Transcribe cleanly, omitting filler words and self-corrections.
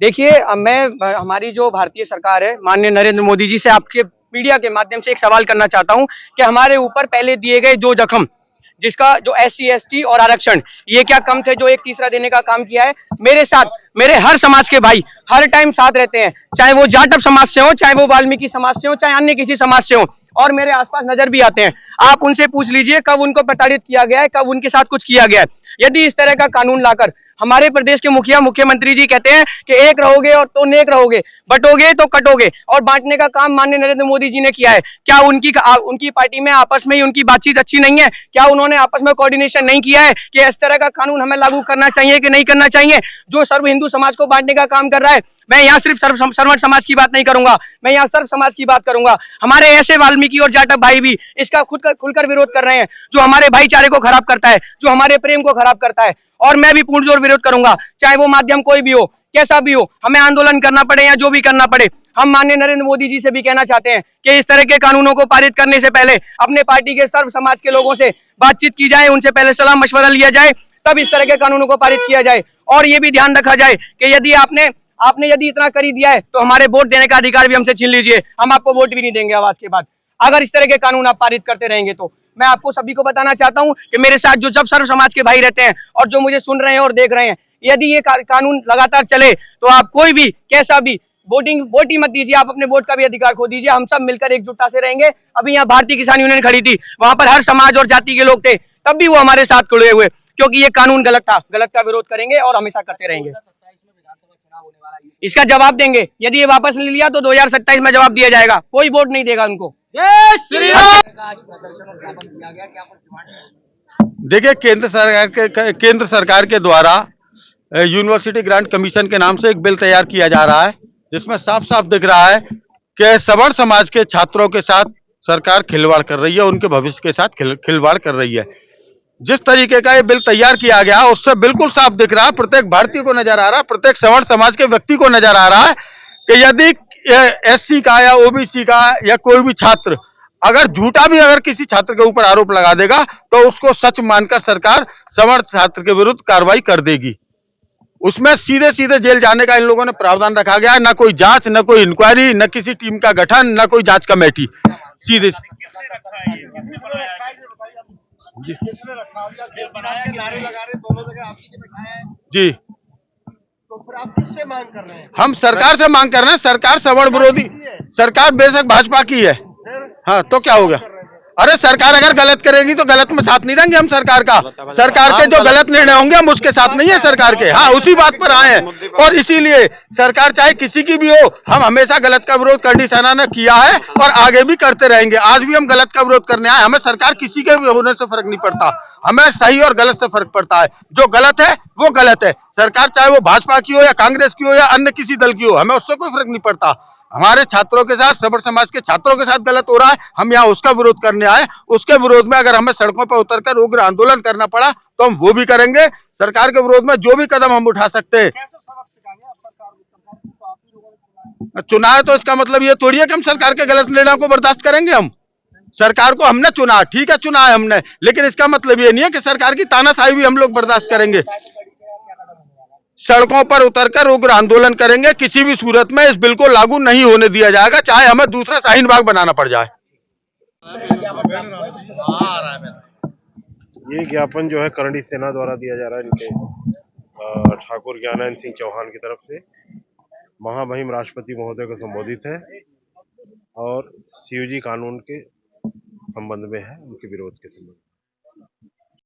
देखिए, मैं हमारी जो भारतीय सरकार है, माननीय नरेंद्र मोदी जी से आपके मीडिया के माध्यम से एक सवाल करना चाहता हूं कि हमारे ऊपर पहले दिए गए 2 जख्म, जिसका जो SC ST और आरक्षण, ये क्या कम थे जो एक तीसरा देने का काम किया है? मेरे साथ मेरे हर समाज के भाई हर टाइम साथ रहते हैं, चाहे वो जाटव समाज से हो, चाहे वो वाल्मीकि समाज से हो, चाहे अन्य किसी समाज से हो, और मेरे आसपास नजर भी आते हैं। आप उनसे पूछ लीजिए कब उनको प्रताड़ित किया गया है, कब उनके साथ कुछ किया गया है। यदि इस तरह का कानून लाकर हमारे प्रदेश के मुखिया मुख्यमंत्री जी कहते हैं कि एक रहोगे और तो नेक रहोगे, बटोगे तो कटोगे, और बांटने का काम माननीय नरेंद्र मोदी जी ने किया है, क्या उनकी पार्टी में आपस में ही उनकी बातचीत अच्छी नहीं है? क्या उन्होंने आपस में कोऑर्डिनेशन नहीं किया है कि इस तरह का कानून हमें लागू करना चाहिए कि नहीं करना चाहिए? जो सर्व हिंदू समाज को बांटने का काम कर रहा है, मैं यहाँ सिर्फ सर्वण समाज की बात नहीं करूंगा, मैं यहाँ सर्व समाज की बात करूंगा। हमारे ऐसे वाल्मीकि और जाटव भाई भी इसका खुलकर विरोध कर रहे हैं, जो हमारे भाईचारे को खराब करता है, जो हमारे प्रेम को खराब करता है, और मैं भी पुरजोर विरोध करूंगा, चाहे वो माध्यम कोई भी हो, कैसा भी हो, हमें आंदोलन करना पड़े या जो भी करना पड़े। हम माननीय नरेंद्र मोदी जी से भी कहना चाहते हैं कि इस तरह के कानूनों को पारित करने से पहले अपने पार्टी के सर्व समाज के लोगों से बातचीत की जाए, उनसे पहले सलाह मशवरा लिया जाए, तब इस तरह के कानूनों को पारित किया जाए। और ये भी ध्यान रखा जाए कि यदि आपने यदि इतना कर ही दिया है तो हमारे वोट देने का अधिकार भी हमसे छीन लीजिए, हम आपको वोट भी नहीं देंगे आवाज के बाद, अगर इस तरह के कानून आप पारित करते रहेंगे तो। मैं आपको सभी को बताना चाहता हूं कि मेरे साथ जो जब सर्व समाज के भाई रहते हैं और जो मुझे सुन रहे हैं और देख रहे हैं, यदि ये कानून लगातार चले तो आप कोई भी कैसा भी वोट ही मत दीजिए, आप अपने वोट का भी अधिकार खो दीजिए। हम सब मिलकर एकजुटता से रहेंगे। अभी यहाँ भारतीय किसान यूनियन खड़ी थी, वहां पर हर समाज और जाति के लोग थे, तब भी वो हमारे साथ खड़े हुए, क्योंकि ये कानून गलत था। गलत का विरोध करेंगे और हमेशा करते रहेंगे। इसका जवाब देंगे, यदि ये वापस ले लिया तो 2027 में जवाब दिया जाएगा, कोई वोट नहीं देगा उनको। जय श्री राम। देखिए, केंद्र सरकार के द्वारा यूनिवर्सिटी ग्रांट कमीशन के नाम से एक बिल तैयार किया जा रहा है, जिसमें साफ साफ दिख रहा है कि सवर्ण समाज के छात्रों के साथ सरकार खिलवाड़ कर रही है, उनके भविष्य के साथ खिलवाड़ कर रही है। जिस तरीके का ये बिल तैयार किया गया उससे बिल्कुल साफ दिख रहा है, प्रत्येक भारतीय को नजर आ रहा है, प्रत्येक सवर्ण समाज के व्यक्ति को नजर आ रहा है कि यदि SC का या OBC का या कोई भी छात्र अगर झूठा भी अगर किसी छात्र के ऊपर आरोप लगा देगा तो उसको सच मानकर सरकार सवर्ण छात्र के विरुद्ध कार्रवाई कर देगी। उसमें सीधे सीधे जेल जाने का इन लोगों ने प्रावधान रखा गया है। न कोई जांच, न कोई इंक्वायरी, न किसी टीम का गठन, न कोई जांच कमेटी, सीधे जी। तो फिर आप किससे मांग कर रहे हैं? हम सरकार से मांग कर रहे हैं। सरकार सवर्ण विरोधी सरकार बेशक भाजपा की है, हाँ, तो क्या हो गया? अरे सरकार अगर गलत करेगी तो गलत में साथ नहीं देंगे हम सरकार का। सरकार के जो गलत निर्णय होंगे हम उसके साथ नहीं है सरकार के, हाँ, उसी बात पर आए हैं। और इसीलिए सरकार चाहे किसी की भी हो, हम हमेशा गलत का विरोध करनी सेना ने किया है और आगे भी करते रहेंगे। आज भी हम गलत का विरोध करने आए, हमें सरकार किसी के भी होने से फर्क नहीं पड़ता, हमें सही और गलत से फर्क पड़ता है। जो गलत है वो गलत है, सरकार चाहे वो भाजपा की हो या कांग्रेस की हो या अन्य किसी दल की हो, हमें उससे कोई फर्क नहीं पड़ता। हमारे छात्रों के साथ, सवर्ण समाज के छात्रों के साथ गलत हो रहा है, हम यहाँ उसका विरोध करने आए। उसके विरोध में अगर हमें सड़कों पर उतरकर उग्र आंदोलन करना पड़ा तो हम वो भी करेंगे। सरकार के विरोध में जो भी कदम हम उठा सकते हैं। चुना है तो इसका मतलब ये थोड़ी है कि हम सरकार के गलत निर्णयों को बर्दाश्त करेंगे। हम सरकार को हमने चुना, ठीक है, चुना है हमने, लेकिन इसका मतलब ये नहीं है कि सरकार की तानाशाही भी हम लोग बर्दाश्त करेंगे। सड़कों पर उतरकर उग्र आंदोलन करेंगे। किसी भी सूरत में इस बिल को लागू नहीं होने दिया जाएगा, चाहे हमें दूसरा शाहीन बाग बनाना पड़ जाए। ये ज्ञापन जो है करणी सेना द्वारा दिया जा रहा है इनके ठाकुर ज्ञानंद सिंह चौहान की तरफ से। महामहिम राष्ट्रपति महोदय को संबोधित है और CUG कानून के संबंध में है, उनके विरोध के संबंध में।